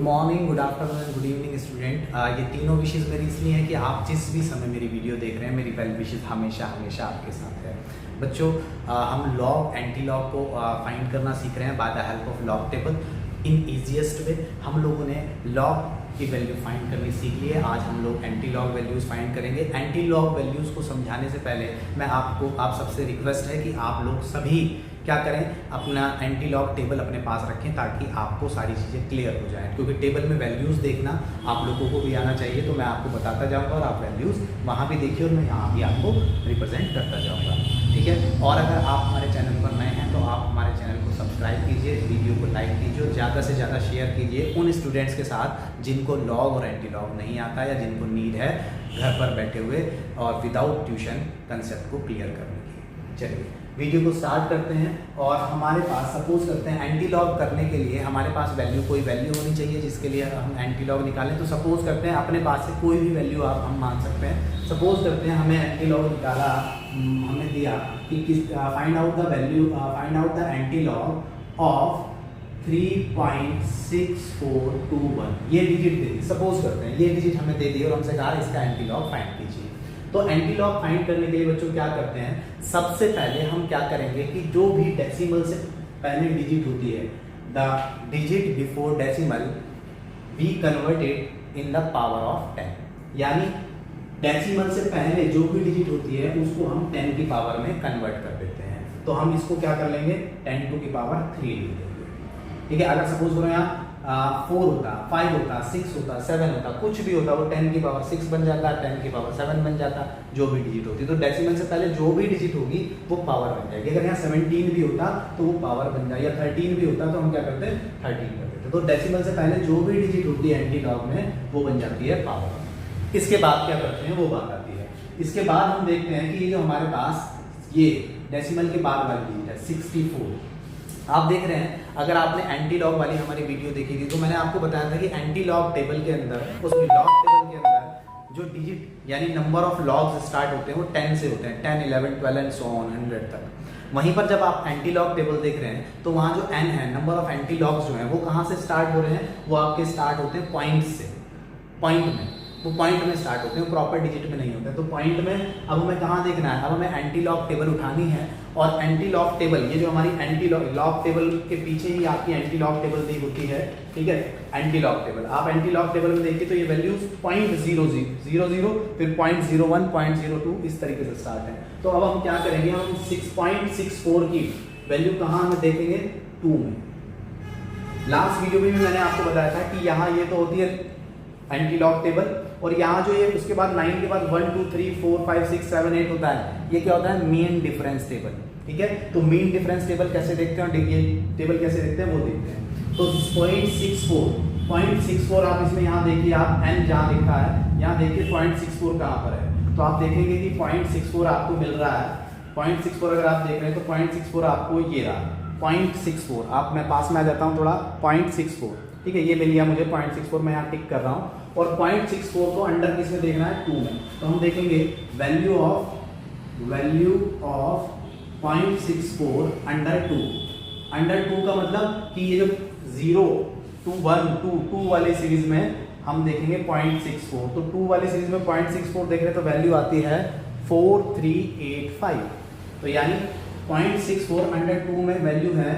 Morning, good afternoon and good evening student. ये तीनों wishes मेरी इसलिए हैं कि आप जिस भी समय मेरी वीडियो देख रहे हैं, मेरी वेल विशेज़ हमेशा हमेशा आपके साथ है। बच्चों, हम लॉग एंटी लॉग को फाइंड करना सीख रहे हैं by the help of log table in easiest वे। हम लोगों ने लॉग की वैल्यू फाइंड करनी सीख ली है। आज हम लोग एंटी लॉग वैल्यूज़ फाइंड करेंगे। एंटी लॉग वैल्यूज़ को समझाने से पहले आप सबसे रिक्वेस्ट है कि आप लोग सभी क्या करें, अपना एंटी लॉग टेबल अपने पास रखें ताकि आपको सारी चीज़ें क्लियर हो जाएं। क्योंकि टेबल में वैल्यूज़ देखना आप लोगों को भी आना चाहिए, तो मैं आपको बताता जाऊंगा और आप वैल्यूज़ वहाँ भी देखिए और मैं यहाँ भी आपको रिप्रेजेंट करता जाऊँगा, ठीक है। और अगर आप हमारे चैनल पर नए हैं तो आप हमारे चैनल को सब्सक्राइब कीजिए, वीडियो को लाइक कीजिए और ज़्यादा से ज़्यादा शेयर कीजिए उन स्टूडेंट्स के साथ जिनको लॉग और एंटी लॉग नहीं आता या जिनको नीड है घर पर बैठे हुए और विदाउट ट्यूशन कंसेप्ट को क्लियर करने की। चलिए वीडियो को स्टार्ट करते हैं। और हमारे पास सपोज करते हैं एंटी लॉग करने के लिए हमारे पास कोई वैल्यू होनी चाहिए जिसके लिए हम एंटी लॉग निकालें। तो सपोज करते हैं अपने पास से कोई भी वैल्यू हम मान सकते हैं। सपोज करते हैं हमें एंटी लॉग निकाला, हमने दिया कि find out the anti log of 3.6421। ये डिजिट दे दी, सपोज करते हैं ये डिजिट हमें दे दी और हमसे कहा इसका एंटी लॉग फाइंड कीजिए। तो एंटी लॉग फाइंड करने के लिए बच्चों क्या करते हैं, सबसे पहले हम क्या करेंगे कि जो भी डेसिमल से पहले डिजिट होती है, the digit before decimal we converted in the power of 10। यानी डेसिमल से पहले जो भी डिजिट होती है उसको हम 10 की पावर में कन्वर्ट कर देते हैं। तो हम इसको क्या कर लेंगे, 10 टू की पावर 3 लिख देंगे, ठीक है। अगर सपोज करो यहाँ 4 होता, 5 होता, 6 होता, 7 होता, कुछ भी होता, वो 10 की पावर 6 बन जाता, 10 की पावर 7 बन जाता, जो भी डिजिट होती। तो डेसिमल से पहले जो भी डिजिट होगी वो पावर बन जाएगी। अगर यहाँ 17 भी होता तो वो पावर बन जाए, या 13 भी होता तो हम क्या करते हैं 13 कर देते। तो डेसिमल से पहले जो भी डिजिट होती है एंटी लॉग में वो बन जाती है पावर। इसके बाद क्या करते हैं वो बात आती है। इसके बाद हम देखते हैं कि ये जो हमारे पास ये डेसिमल के बाद वाली डिजिट है 64। आप देख रहे हैं, अगर आपने एंटी लॉग वाली हमारी वीडियो देखी थी तो मैंने आपको बताया था कि एंटी लॉग टेबल के अंदर, उस लॉग टेबल के अंदर जो डिजिट यानी नंबर ऑफ लॉग्स स्टार्ट होते हैं वो 10 से होते हैं, 10, 11, 12 एंड सो ऑन 100 तक। वहीं पर जब आप एंटी लॉग टेबल देख रहे हैं तो वहाँ जो n है, नंबर ऑफ एंटी लॉग्स जो हैं वो कहाँ से स्टार्ट हो रहे हैं, वो आपके स्टार्ट होते हैं पॉइंट से। पॉइंट में वो पॉइंट में स्टार्ट होते हैं, प्रॉपर डिजिट में नहीं होते। तो पॉइंट में अब हमें कहाँ देखना है, अब हमें एंटी लॉग टेबल उठानी है। और एंटी लॉग टेबल, ये जो हमारी एंटी लॉग टेबल के पीछे ही आपकी एंटी लॉग टेबल दी होती है, ठीक है। एंटी लॉग टेबल आप एंटी लॉग टेबल में देखिए तो ये वैल्यूज 0.00, फिर 0.01, 0.02 इस तरीके से स्टार्ट है। तो अब हम क्या करेंगे, हम 6.64 की वैल्यू कहाँ हमें देखेंगे, 2 में। लास्ट वीडियो में भी मैंने आपको बताया था कि यहाँ ये तो होती है एंटी लॉग टेबल, और यहाँ जो ये उसके बाद 9 के बाद 1 2 3 4 5 6 7 8 होता है, ये क्या होता है, मीन डिफरेंस टेबल, ठीक है। तो मीन डिफरेंस टेबल कैसे देखते हैं, ये टेबल कैसे देखते हैं वो देखते हैं। तो 0.64 आप इसमें यहाँ देखिए, आप n जहाँ लिखा है यहाँ देखिए 0.64 कहाँ पर है। तो आप देखेंगे कि 0.64 आपको मिल रहा है। 0.64 अगर आप देख रहे हैं तो 0.64 आपको ये रहा 0.64। आप मैं पास में आ जाता हूँ थोड़ा, 0.64, ठीक है। ये मिल गया मुझे 0.64, मैं यहाँ टिक कर रहा हूँ। और 0.64 को अंडर किस में देखना है, 2 में। तो हम देखेंगे वैल्यू ऑफ 0.64 अंडर 2। अंडर 2 का मतलब कि ये जो 0 2 1 2 2 वाली सीरीज में हम देखेंगे 0.64। तो 2 वाली सीरीज में 0.64 देख रहे हैं तो वैल्यू आती है 4385। तो यानी 0.64 अंडर 2 में वैल्यू है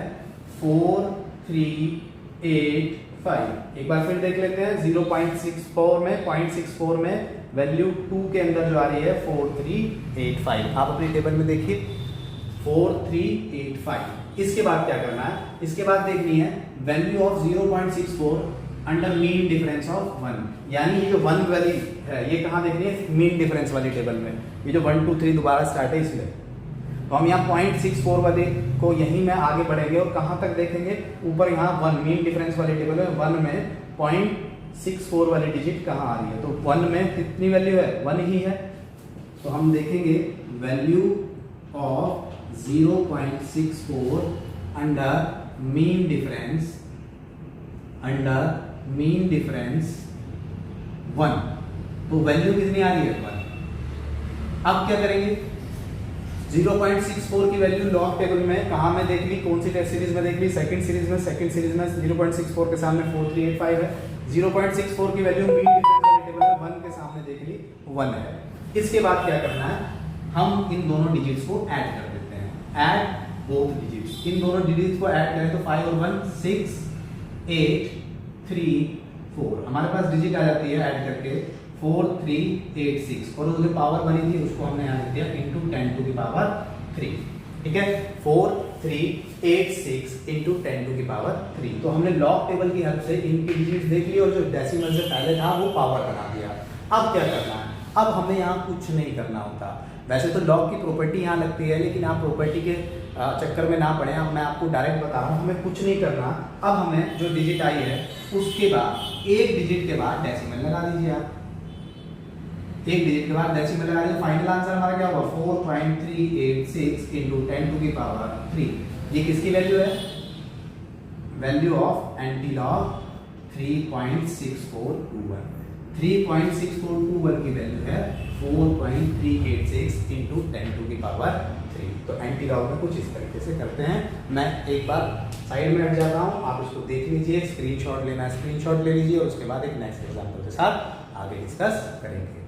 4385। एक बार फिर देख लेते हैं, 0.64 में 0.64 में वैल्यू 2 के अंदर जो आ रही है 4385। आप अपनी टेबल में देखिए 4385। इसके बाद क्या करना है, इसके बाद देखनी है value of 0.64 under mean difference of 1। यानी ये जो 1 वाली है ये कहाँ देखनी है, मीन डिफरेंस वाली टेबल में। ये जो 1 2 3 दोबारा स्टार्ट है इसमें, तो हम यहाँ 0.64 वाले को यहीं में आगे बढ़ेंगे और कहाँ तक देखेंगे, ऊपर यहाँ 1 मीन डिफरेंस वाली टेबल में 1 में 0.64 वाली डिजिट कहाँ आ रही है। तो 1 में कितनी वैल्यू है, 1 ही है। तो हम देखेंगे value of 0.64 under mean difference 1। तो वैल्यू कितनी आ रही है, 1। अब क्या करेंगे, 0.64 की वैल्यू लॉग टेबल में कहाँ में देख ली, कौन सी टेस्ट सीरीज में देख ली, सेकंड सीरीज में 0.64 के सामने 4385 है। 0.64 की वैल्यू मीन डिफरेंस वाली टेबल में 1 के सामने देख ली 1 है। इसके बाद क्या करना है, हम इन दोनों डिजिट्स को ऐड कर देते हैं, ऐड बोथ डिजिट्स। इन दोनों डिजिट्स को ऐड करें तो 5 और 1 6 8 3 4, हमारे पास डिजिट आ जाती है ऐड करके 4 3 8 6, और जो पावर बनी थी उसको हमने यहाँ लिख दिया इनटू 10 टू की पावर 3। ठीक है, 4 3 8 6 इंटू 10 टू की पावर 3। तो हमने लॉग टेबल की हेल्प से इनकी डिजिट्स देख ली और जो डेसिमल से पहले था वो पावर बना दिया। अब क्या करना है, अब हमें यहाँ कुछ नहीं करना होता। वैसे तो लॉग की प्रॉपर्टी यहाँ लगती है, लेकिन आप प्रॉपर्टी के चक्कर में ना पड़े, अब मैं आपको डायरेक्ट बता रहा हूँ, हमें कुछ नहीं करना। अब हमें जो डिजिट आई है उसके बाद एक डिजिट के बाद डेसिमल लगा दीजिए आप, एक डिजिट के बाद डेसिमल लगा दीजिए। फाइनल आंसर हमारा क्या होगा 4.386 इंटू 10 टू की पावर 3। ये किसकी वैल्यू है, वैल्यू ऑफ एंटीलॉग 3.6421। 3.6421 की वैल्यू है 4.386 इंटू 10 टू की पावर 3। तो एंटीलॉग में कुछ इस तरीके से करते हैं। मैं एक बार साइड में हट जाता हूं, आप इसको देख लीजिए, स्क्रीनशॉट लेना है स्क्रीनशॉट ले लीजिए, और उसके बाद एक नेक्स्ट एग्जांपल के साथ आगे डिस्कस करेंगे।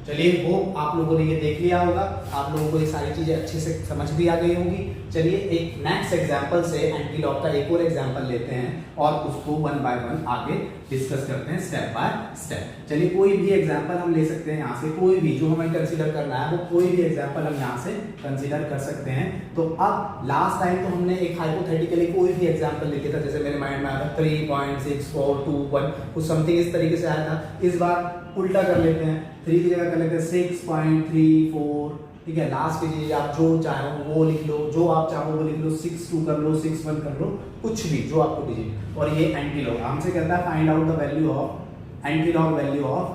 चलिए, वो आप लोगों ने ये देख लिया होगा, आप लोगों को ये सारी चीजें अच्छे से समझ भी आ गई होंगी। चलिए एक नेक्स्ट एग्जांपल से एंटीलॉग का एक और एग्जांपल लेते हैं और उसको 1 बाय 1 आगे डिस्कस करते हैं स्टेप बाय स्टेप। चलिए कोई भी एग्जांपल हम ले सकते हैं यहाँ से, कोई भी जो हमें कंसीडर करना है वो कोई भी एग्जांपल हम यहाँ से कंसीडर कर सकते हैं। तो अब लास्ट टाइम तो हमने एक हाइपोथेटिकली कोई भी एग्जांपल लेके था, जैसे मेरे माइंड में आया था 3.6421 कुछ समथिंग इस तरीके से आया था। इस बार उल्टा कर लेते हैं, 3 की जगह कर लेते हैं 6.34। ठीक है, लास्ट की चीज आप जो चाहो वो लिख लो, जो आप चाहो वो लिख लो, 6.2 कर लो, 6.1 कर लो, कुछ भी जो आपको डिजिट। और ये एंटीलॉग हमसे कहता है find out the value of antilog value of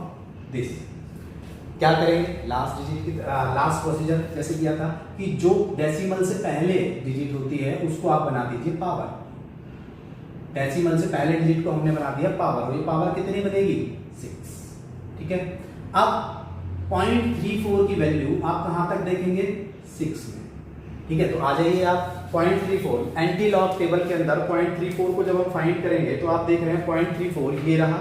this. क्या करेंगे, लास्ट डिजिट की लास्ट प्रोसीजर जैसे किया था कि जो डेसिमल से पहले डिजिट होती है उसको आप बना दीजिए पावर। डेसिमल से पहले डिजिट को हमने बना दिया पावर, और ये पावर कितनी बनेगी 6। ठीक है, अब 0.34 की वैल्यू आप कहां तक देखेंगे 6 में। ठीक है, तो आ जाइए आप 0.34 एंटीलॉग टेबल के अंदर 0.34 को जब हम फाइंड करेंगे तो आप देख रहे हैं 0.34 ये रहा,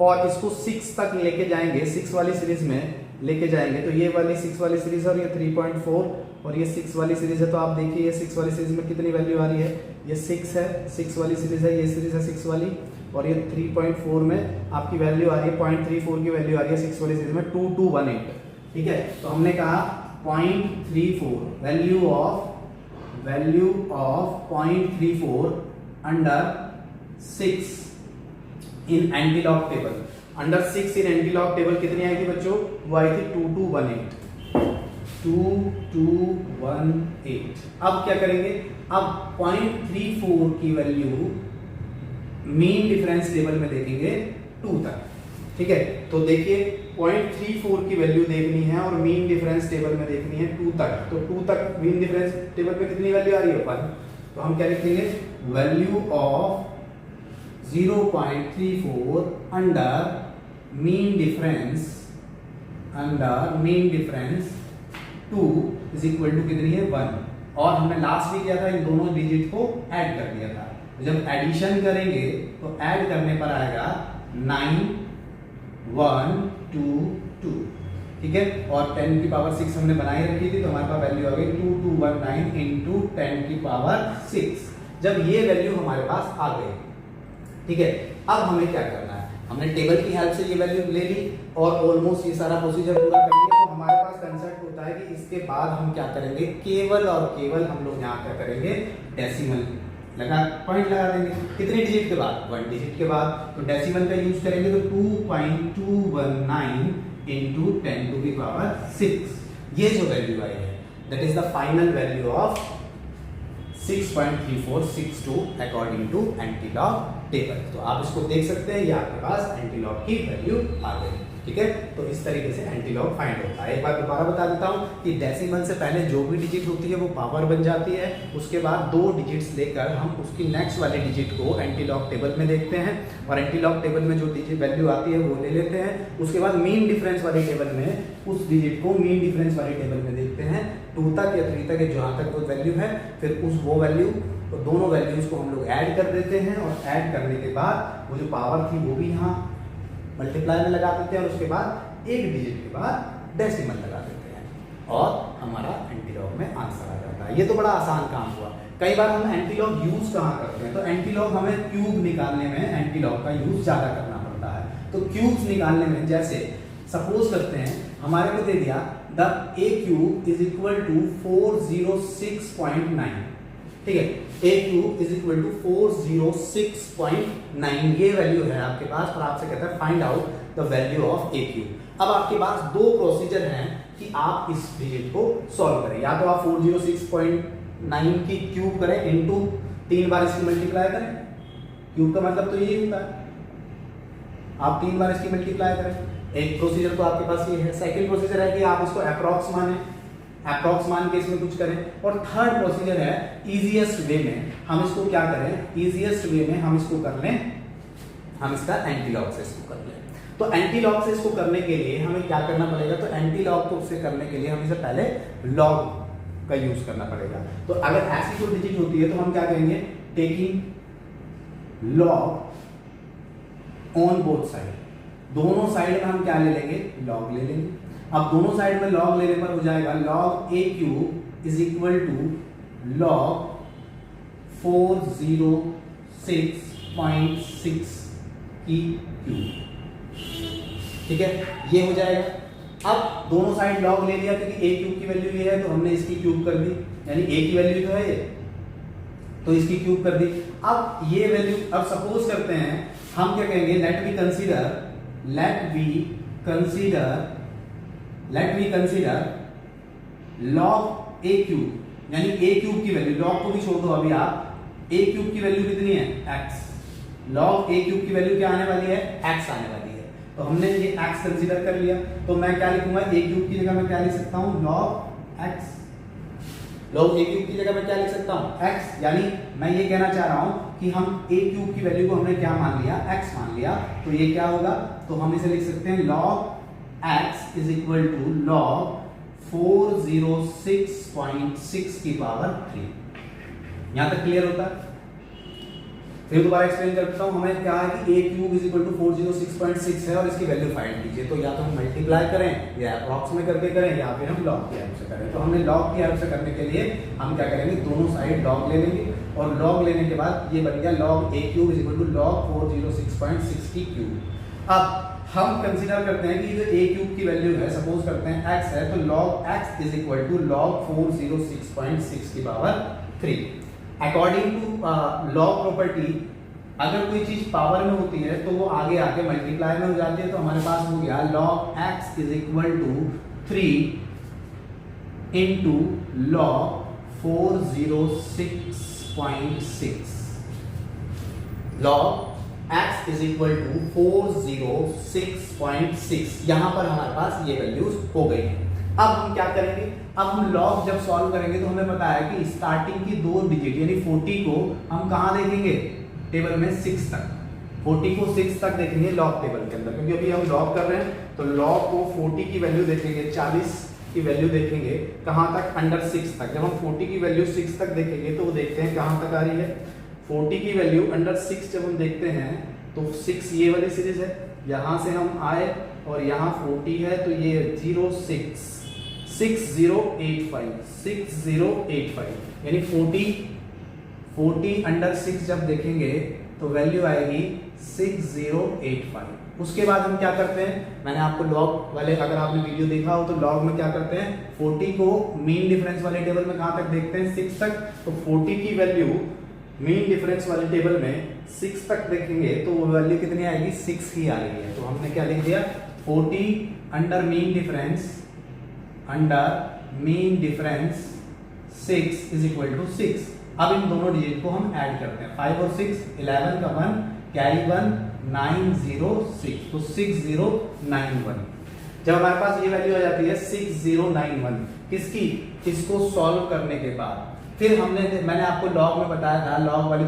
और इसको 6 तक लेके जाएंगे, 6 वाली सीरीज में लेके जाएंगे। तो ये वाली 6 वाली सीरीज और ये 3.4 और ये 6 वाली सीरीज है। तो आप देखिए ये 6 वाली सीरीज में कितनी वैल्यू आ रही है, ये 6 है, 6 वाली सीरीज है, ये सीरीज है 6 वाली, और ये 3.4 में आपकी वैल्यू आ रही है 0.34 की वैल्यू आ रही है 6 वाली सीरीज में 2218। ठीक है, तो हमने कहा 0.34 value of 0.34 under 6 in antilog table. Under 6 in antilog table कितनी आएगी बच्चों, वो आई थी 2218। 2218। अब क्या करेंगे, अब 0.34 की वैल्यू मीन डिफरेंस टेबल में देखेंगे 2 तक। ठीक है, तो देखिए 0.34 की वैल्यू देखनी है और मीन डिफरेंस टेबल में देखनी है 2 तक। तो 2 तक मीन डिफरेंस टेबल में कितनी वैल्यू आ रही है 1। तो हम क्या लिखेंगे, value of 0.34 under mean difference 2 is equal to कितनी है 1। और हमने लास्ट में किया था इन दोनों डिजिट को ऐड कर दिया था। जब एडिशन करेंगे तो ऐड करने पर आएगा 9122। ठीक है, और 10 की पावर 6 हमने बनाई रखी थी, तो हमारे पास वैल्यू आ गई 2219 इंटू 10 की पावर 6। जब ये वैल्यू हमारे पास आ गई, ठीक है, अब हमें क्या करना है, हमने टेबल की हेल्प से ये वैल्यू ले ली और ऑलमोस्ट ये सारा प्रोसीजर पूरा कर लिया। तो हमारे पास कंसेप्ट होता है कि इसके बाद हम क्या करेंगे, केवल और केवल हम लोग यहाँ क्या करेंगे, डेसिमल लगा पॉइंट लगा देंगे। कितने डिजिट के बाद, 1 डिजिट के बाद। तो डेसिमल का यूज करेंगे तो 2.219 इंटू 10 टू की पावर 6। ये जो वैल्यू आई है that is the final value of 6.3462 according to antilog table. तो आप इसको देख सकते हैं, ये आपके पास एंटीलॉग की वैल्यू आ गई। ठीक है। तो इस तरीके से एंटीलॉग फाइंड होता है। एक बार दोबारा बता देता हूं कि डेसिमल से पहले जो भी डिजिट होती है वो पावर बन जाती है, उसके बाद 2 डिजिट्स लेकर हम उसकी नेक्स्ट वाले डिजिट को एंटीलॉग टेबल में देखते हैं और एंटीलॉग टेबल में जो डिजिट वैल्यू आती है वो ले लेते हैं। उसके बाद मीन डिफरेंस वाली टेबल में उस डिजिट को मीन डिफरेंस वाली टेबल में देखते हैं 2 तक या 3 तक जहां तक वो वैल्यू है, फिर वो वैल्यू तो दोनों वैल्यूज को हम लोग ऐड कर देते हैं और ऐड करने के बाद वो जो पावर थी वो भी यहाँ मल्टीप्लाई में लगा देते हैं और उसके बाद एक डिजिट के बाद डेसिमल लगा देते हैं और हमारा एंटीलॉग में आंसर आ जाता है। ये तो बड़ा आसान काम हुआ। कई बार हम एंटीलॉग यूज कहाँ करते हैं, तो एंटीलॉग हमें क्यूब निकालने में एंटीलॉग का यूज ज्यादा करना पड़ता है। तो क्यूब्स निकालने में जैसे सपोज करते हैं हमारे को दे दिया the A cube is equal to 406.9, ठीक है। A cube is equal to 406.9 ये वैल्यू है आपके पास और आपसे कहता है find out the value of A cube. अब आपके पास 2 प्रोसीजर हैं कि आप इस डिजिट को सॉल्व करें। या तो आप 406.9 की क्यूब करें इनटू 3 बार इसकी मल्टीप्लाई करें, क्यूब का मतलब तो यही होता है, आप 3 बार इसकी मल्टीप्लाई करें। एक प्रोसीजर तो आपके पास ये है। सेकंड प्रोसीजर है कि आप इसको अप्रॉक्स माने, अप्रॉक्स मान के इसमें कुछ करें। और थर्ड प्रोसीजर है इजीएस्ट वे में हम इसको क्या करें, इजीएस्ट वे में हम इसको कर लें, हम इसका एंटीलॉग से इसको कर लें। तो एंटीलॉग से इसको करने के लिए हमें क्या करना पड़ेगा, तो एंटीलॉग को से करने के लिए हमें इसे पहले लॉग का यूज करना पड़ेगा। तो अगर ऐसी कोई डिजिट होती है तो हम क्या करेंगे, taking log on both side, दोनों साइड में हम क्या ले लेंगे, लॉग ले लेंगे। अब दोनों साइड में लॉग लेने पर हो जाएगा log A cube is equal to log 406.6 की क्यूब, ठीक है, ये हो जाएगा। अब दोनों साइड लॉग ले लिया क्योंकि ए क्यूब की वैल्यू ये है तो हमने इसकी क्यूब कर दी, यानी ए की वैल्यू तो है ये, तो इसकी क्यूब कर दी। अब ये वैल्यू, अब सपोज करते हैं हम क्या कहेंगे, let we consider log A cube, यानी ए क्यूब की वैल्यू, लॉग को भी छोड़ दो अभी आप, ए क्यूब की वैल्यू कितनी है, x। लॉग ए क्यूब की वैल्यू क्या आने वाली है, x आने वाली है। तो हमने ये x कंसीडर कर लिया, तो मैं क्या लिखूंगा, ए क्यूब की जगह मैं क्या लिख सकता हूं, लॉग x। लॉग ए क्यूब की जगह मैं क्या लिख सकता हूं, x। यानी मैं ये कहना चाह रहा हूं कि हम ए क्यूब की वैल्यू को हमने क्या मान लिया, x मान लिया। तो ये क्या होगा, तो हम इसे लिख सकते हैं log x is equal to log 406.6 की पावर 3। यहां तक क्लियर होता है। फिर दोबारा एक्सप्लेन करता हूं, हमें क्या है कि ए क्यूब इज इक्वल टू 406.6 है और इसकी वैल्यू फाइंड कीजिए। तो या तो हम मल्टीप्लाई करें या अप्रॉक्स में करके करें या फिर हम लॉग की हेल्प से करें। तो हमने लॉग की हेल्प से करने के लिए हम क्या करेंगे, दोनों साइड लॉग ले लेंगे और लॉग लेने के बाद ये बन गया log A cube is equal to log 406.6 की क्यूब। अब हम कंसीडर करते हैं कि जो ए क्यूब की वैल्यू है, सपोज करते हैं x है, तो log x is equal to log 406.6 की power 3। According to log property, अगर कोई चीज पावर में होती है तो वो आगे आके मल्टीप्लाई में हो जाती है। तो हमारे पास हो गया log x is equal to 3 into log 406.6। log x is equal to 406.6। यहां पर हमारे पास ये वैल्यूज हो गई हैं। अब हम क्या करेंगे, अब हम लॉग जब सॉल्व करेंगे तो हमें पता है कि स्टार्टिंग की 2 डिजिट यानी 40 को हम कहां देखेंगे, टेबल में 6 तक। 40 को 6 तक देखेंगे लॉग टेबल के अंदर, क्योंकि अभी हम लॉग कर रहे हैं तो लॉग को 40 की वैल्यू देखेंगे, 40 की वैल्यू देखेंगे कहां तक, अंडर 6 तक। जब हम 40 की वैल्यू 6 तक देखेंगे तो वो देखते हैं कहां तक आ रही है, 40 की वैल्यू अंडर 6 जब हम देखते हैं तो 6 ये वाली सीरीज है, यहां से हम आए और यहां 40 है तो ये 6085 यानी 40 अंडर 6 जब देखेंगे तो वैल्यू आएगी 6085। उसके बाद हम क्या करते हैं, मैंने आपको लॉग वाले, अगर आपने वीडियो देखा हो तो लॉग में क्या करते हैं, 40 को मीन डिफरेंस वाले टेबल में कहां तक देखते हैं, 6 तक। तो 40 की वैल्यू मीन डिफरेंस वाले टेबल में 6 तक देखेंगे तो वो वैल्यू कितनी आएगी, 6 ही आ रही है। तो हमने क्या लिख दिया, 40 under mean difference 6 is equal to 6। अब इन दोनों डिजिट को हम ऐड करते हैं, 5 और 6, 11 का 1 कैरी 1 906, तो 6091। जब हमारे पास ये वैल्यू आ जाती है 6091 किसकी, इसको सॉल्व करने के बाद फिर मैंने आपको लॉग में बताया था, लॉग वाली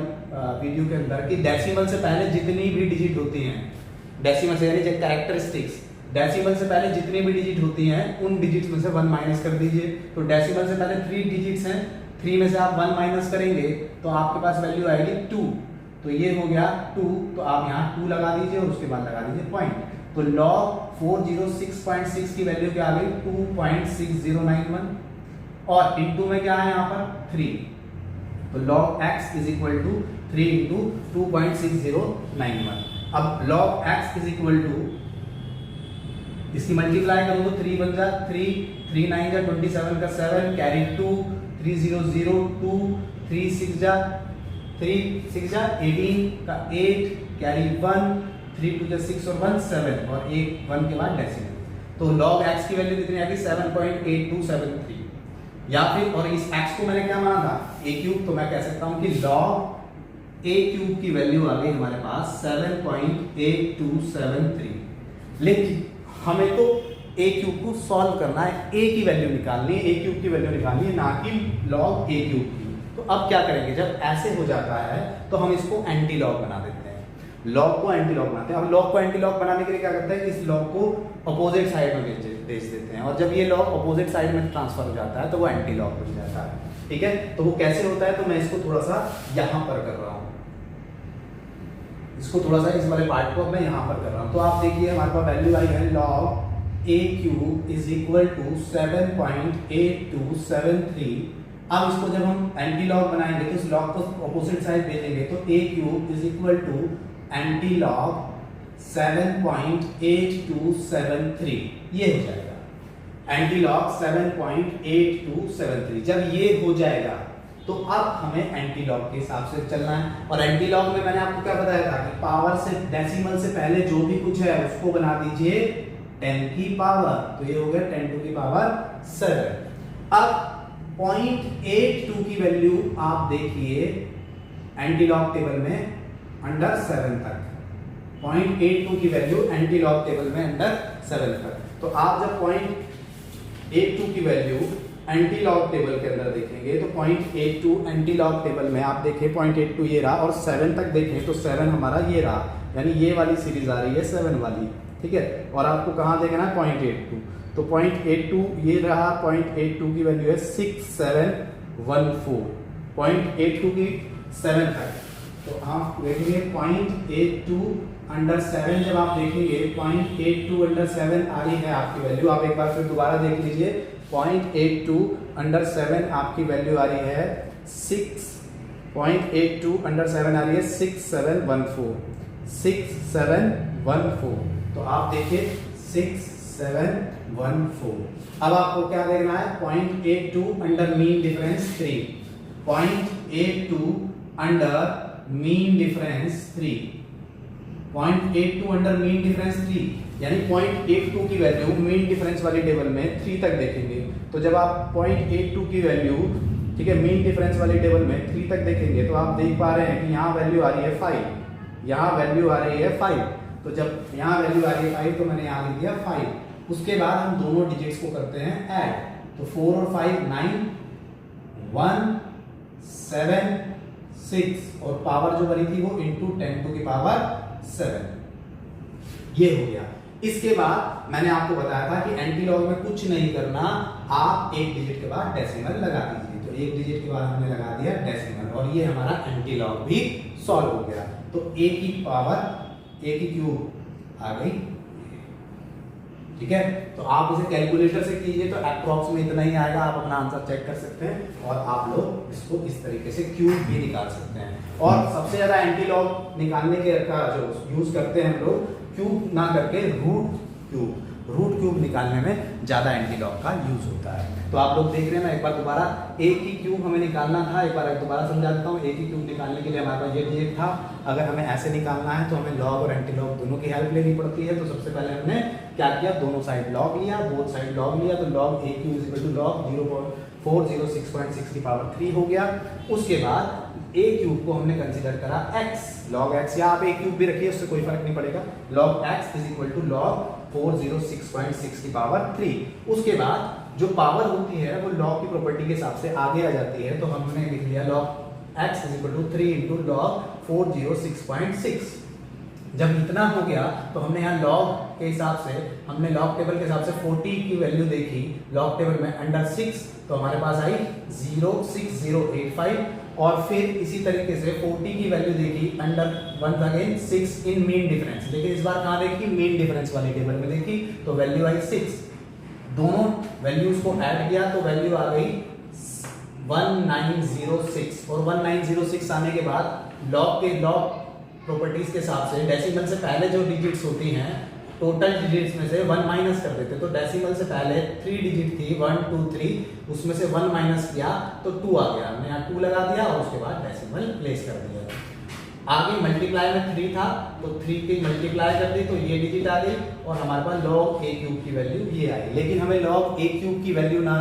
वीडियो के अंदर, कि डेसिमल से पहले जितनी भी डिजिट होती हैं, डेसिमल से यानी कैरेक्टरिस्टिक्स, डेसिमल से पहले जितनी भी डिजिट होती हैं उन डिजिट्स में से 1 माइनस कर दीजिए। तो डेसिमल से पहले 3 डिजिट्स हैं, 3 में से आप 1 माइनस करेंगे तो आपके पास वैल्यू आएगी 2। तो ये हो गया 2, तो आप यहाँ 2 लगा दीजिए और उसके बाद लगा दीजिए पॉइंट। तो log 406.6 की वैल्यू क्या आ गई, 2.6091, और इनटू में क्या है यहाँ पर 3। तो log x is equal to 3 into 2.6091। अब log x is equal to, इसकी मल्टीप्लाई करूँ तो 3 बन जा 3, 3 9 जा 27 का 7, कैरी 2, 3 0 0 2, 3 6 जा 18 का 8, कैरी 1, 3 2 जा 6 और 1 7, और 1 के बाद डेसिमल। तो log x की वैल्यू कितनी आ गई, 7.8273। या फिर, और इस x को मैंने क्या माना था, a क्यूब, तो मैं कह सकता हूं कि log a क्यूब की वैल्यू आ गई हमारे पास 7.8273। लेकिन हमें तो a क्यूब को सॉल्व करना है, a की वैल्यू निकालनी है, a क्यूब की वैल्यू निकालनी है, ना कि log a क्यूब की। तो अब क्या करेंगे, जब ऐसे हो जाता है तो हम इसको एंटी लॉग बना देते हैं, लॉग को एंटी लॉग बनाते हैं। अब लॉग को एंटी लॉग बनाने के लिए क्या करते हैं, इस लॉग को अपोजिट साइड में भेज देते हैं, और जब ये लॉग अपोजिट साइड में ट्रांसफर हो जाता है तो वो एंटी लॉग बन जाता है। ठीक है, तो वो कैसे होता है, तो मैं इसको थोड़ा सा यहां पर कर रहा हूं, इसको थोड़ा सा इस वाले पार्ट को मैं यहां पर कर रहा हूं। तो आप देखिए हमारे पास वैल्यू आई है log a cube is equal to 7.8273। अब इसको जब हम एंटी लॉग बनाएंगे तो इस लॉग को अपोजिट साइड भेजेंगे, तो a cube is equal to antilog 7.8273, ये हो जाएगा एंटी लॉग 7.8273। जब ये हो जाएगा तो अब हमें एंटी लॉग के हिसाब से चलना है। और एंटी लॉग में मैंने आपको क्या बताया था कि पावर से, डेसिमल से पहले जो भी कुछ है उसको बना दीजिए 10 की पावर, तो ये हो गया 10 टू की पावर 7। अब 0.82 की वैल्यू आप देखिए एंटी लॉग टेबल में अंडर 7 तक, 0.82 की वैल्यू एंटी लॉग टेबल में अंडर 7 तक। तो आप जब 0.82 की वैल्यू एंटी लॉग टेबल के अंदर देखेंगे तो 0.82 एंटी लॉग टेबल में आप देखें 0.82 ये रहा, और 7 तक देखें तो 7 हमारा ये रहा, यानी ये वाली सीरीज आ रही है 7 वाली। ठीक है, और आपको कहाँ देखना है 0.82, तो 0.82 ये रहा, 0.82 की वैल्यू है 6714, 0.82 की 7 तक। तो आप देखेंगे 0.82 अंडर 7, जब आप देखेंगे 0.82 अंडर 7 आ रही है आपकी वैल्यू, आप एक बार फिर दोबारा देख लीजिए, 0.82 अंडर 7 आपकी वैल्यू आ रही है 0.82 अंडर 7 आ रही है 6714। तो आप देखिए 6714। अब आपको क्या देखना है, 0.82 under mean difference 3, 0.82 under mean difference 3, 0.82 under mean difference 3, यानी 0.82 की वैल्यू मीन डिफरेंस वाली टेबल में 3 तक देखेंगे। तो जब आप 0.82 की वैल्यू, ठीक है, मीन डिफरेंस वाली टेबल में 3 तक देखेंगे तो आप देख पा रहे हैं कि यहाँ वैल्यू आ रही है 5, यहाँ वैल्यू आ रही है 5। तो जब यहाँ वैल्यू आ रही है 5 तो मैंने यहाँ लिख दिया 5। उसके बाद हम दोनों डिजिट्स को करते हैं ऐड, तो 4 और 5 9, 1 7 6, और पावर जो बनी थी वो इंटू 10 टू की पावर 7, ये हो गया। इसके बाद मैंने आपको बताया था कि एंटी लॉग में कुछ नहीं करना, आप एक डिजिट के बाद डेसिमल लगा दीजिए। तो एक डिजिट के बाद हमने लगा दिया डेसिमल, और ये हमारा एंटी लॉग भी सॉल्व हो गया। तो a की पावर, a की क्यूब आ गई। ठीक है, तो आप इसे कैलकुलेटर से कीजिए तो अप्रॉक्स में इतना ही आएगा, आप अपना आंसर चेक कर सकते हैं, और आप लोग इसको इस तरीके से क्यूब भी निकाल सकते हैं। और सबसे ज्यादा एंटी लॉग निकालने के का जो यूज करते हैं हम लोग, क्यूब ना करके रूट क्यूब। रूट क्यूब निकालने में ज़्यादा एंटी लॉग का यूज होता है। तो आप लोग देख रहे हैं, मैं एक बार दोबारा ए की क्यूब हमें निकालना था, एक बार दोबारा समझा देता हूँ। ए की क्यूब निकालने के लिए हमारे पास ये डिजिट था, अगर हमें ऐसे निकालना है तो हमें लॉग और एंटी लॉग दोनों की हेल्प लेनी पड़ती है। तो सबसे पहले हमने क्या किया, दोनों साइड लॉग लिया, बोथ साइड लॉग लिया, तो log A cube is equal to log 0.406.6 की पावर 3 हो गया। उसके बाद ए क्यूब को हमने कंसीडर करा x, log x, या आप ए क्यूब भी रखिए, उससे कोई फर्क नहीं पड़ेगा। log x is equal to log 406.6 की पावर 3। उसके बाद जो पावर होती है वो log की प्रॉपर्टी के हिसाब से आगे आ जाती है, तो हमने लिख लिया log x is equal to 3 into log 406.6। जब इतना हो गया तो हमने यहाँ log के हिसाब से, हमने log टेबल के हिसाब से 40 की वैल्यू देखी log टेबल में अंडर 6, तो हमारे पास आई 06085, और फिर इसी तरीके से 40 की वैल्यू देखी under 1 again 6 in mean difference, लेकिन इस बार कहाँ देखी, मीन डिफरेंस वाली टेबल में देखी, तो वैल्यू आई 6। दोनों वैल्यूज को ऐड किया तो वैल्यू आ गई 1906, और 1906 आने के बाद लॉग प्रॉपर्टीज के हिसाब से डेसिमल से पहले जो डिजिट्स होती हैं, टोटल डिजिट्स में से 1 माइनस कर देते, तो डेसिमल से पहले 3 डिजिट थी 1 2 3, उसमें से 1 माइनस किया तो 2 आ गया, हमने यहाँ 2 लगा दिया और उसके बाद डेसिमल प्लेस कर दिया। आगे मल्टीप्लाई में 3 था तो 3 की मल्टीप्लाई कर दी तो ये डिजिट आ गई, और हमारे पास log a क्यूब की वैल्यू ये आई। लेकिन हमें log a क्यूब की वैल्यू ना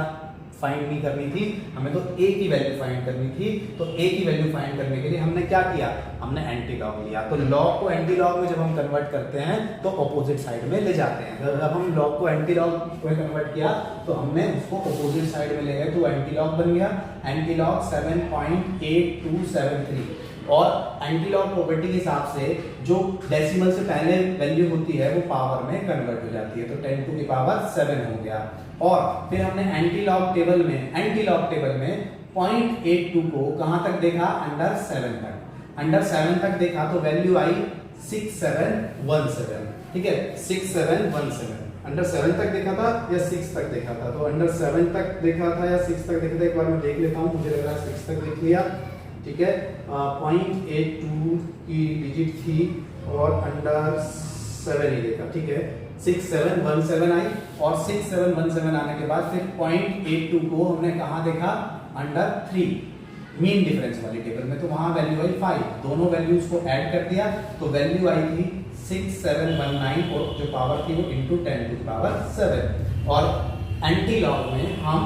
फाइंड नहीं करनी थी, हमें तो a की वैल्यू फाइंड करनी थी। तो a की वैल्यू फाइंड करने के लिए हमने क्या किया, हमने एंटी लॉग लिया। तो log को एंटी लॉग में जब हम कन्वर्ट करते हैं तो ऑपोजिट साइड में ले जाते हैं। जब हम log को एंटी लॉग में कन्वर्ट किया तो हमने उसको ऑपोजिट साइड में ले गए, तो एंटी लॉग बन गया एंटी लॉग 7.8273। और एंटी लॉग प्रॉपर्टी के हिसाब से जो डेसिमल से पहले वैल्यू होती है वो पावर में कन्वर्ट हो जाती है, तो 10 टू की पावर 7 हो गया। और फिर हमने एंटी लॉग टेबल में 0.82 को कहां तक देखा, अंडर 7 तक। अंडर 7 तक देखा तो वैल्यू आई 6717, ठीक है, 6717। अंडर 7 तक देखा था या 6 तक देखा था, तो अंडर 7 तक देखा था या 6 तक देखा था, एक बार मैं देख लेता हूं, मुझे लग रहा है 6 तक देख लिया, ठीक है। 0.82 की डिजिट थी और अंडर 7 ही देखा, ठीक है, 6717 आई, और 6717 आने के बाद फिर 0.82 को हमने कहाँ देखा, अंडर 3 मीन डिफरेंस वाली टेबल में, तो वहां वैल्यू आई 5। दोनों वैल्यूज को ऐड कर दिया तो वैल्यू आई थी 6719, और जो पावर थी वो इंटू 10 टू पावर 7। और एंटी लॉग में हम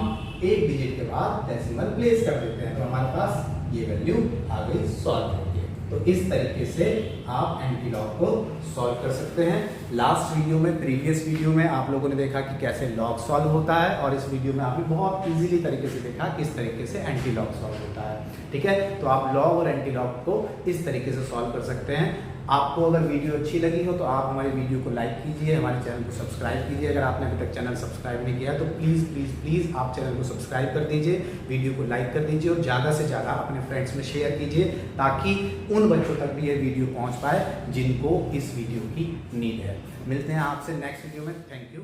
एक डिजिट के बाद डेसिमल प्लेस कर देते हैं, तो हमारे पास ये वैल्यू आ गई सॉल्व होगी। तो इस तरीके से आप एंटी लॉग को सॉल्व कर सकते हैं। लास्ट वीडियो में, प्रीवियस वीडियो में आप लोगों ने देखा कि कैसे लॉग सॉल्व होता है, और इस वीडियो में आपने बहुत इजीली तरीके से देखा किस तरीके से एंटी लॉग सॉल्व होता है, ठीक है। तो आप लॉग और एंटी लॉग को इस तरीके से सॉल्व कर सकते हैं। आपको अगर वीडियो अच्छी लगी हो तो आप हमारे वीडियो को लाइक कीजिए, हमारे चैनल को सब्सक्राइब कीजिए। अगर आपने अभी तक चैनल सब्सक्राइब नहीं किया तो प्लीज़ प्लीज़ प्लीज़ आप चैनल को सब्सक्राइब कर दीजिए, वीडियो को लाइक कर दीजिए, और ज़्यादा से ज़्यादा अपने फ्रेंड्स में शेयर कीजिए, ताकि उन बच्चों तक भी ये वीडियो पहुँच पाए जिनको इस वीडियो की नीड है। मिलते हैं आपसे नेक्स्ट वीडियो में। Thank you.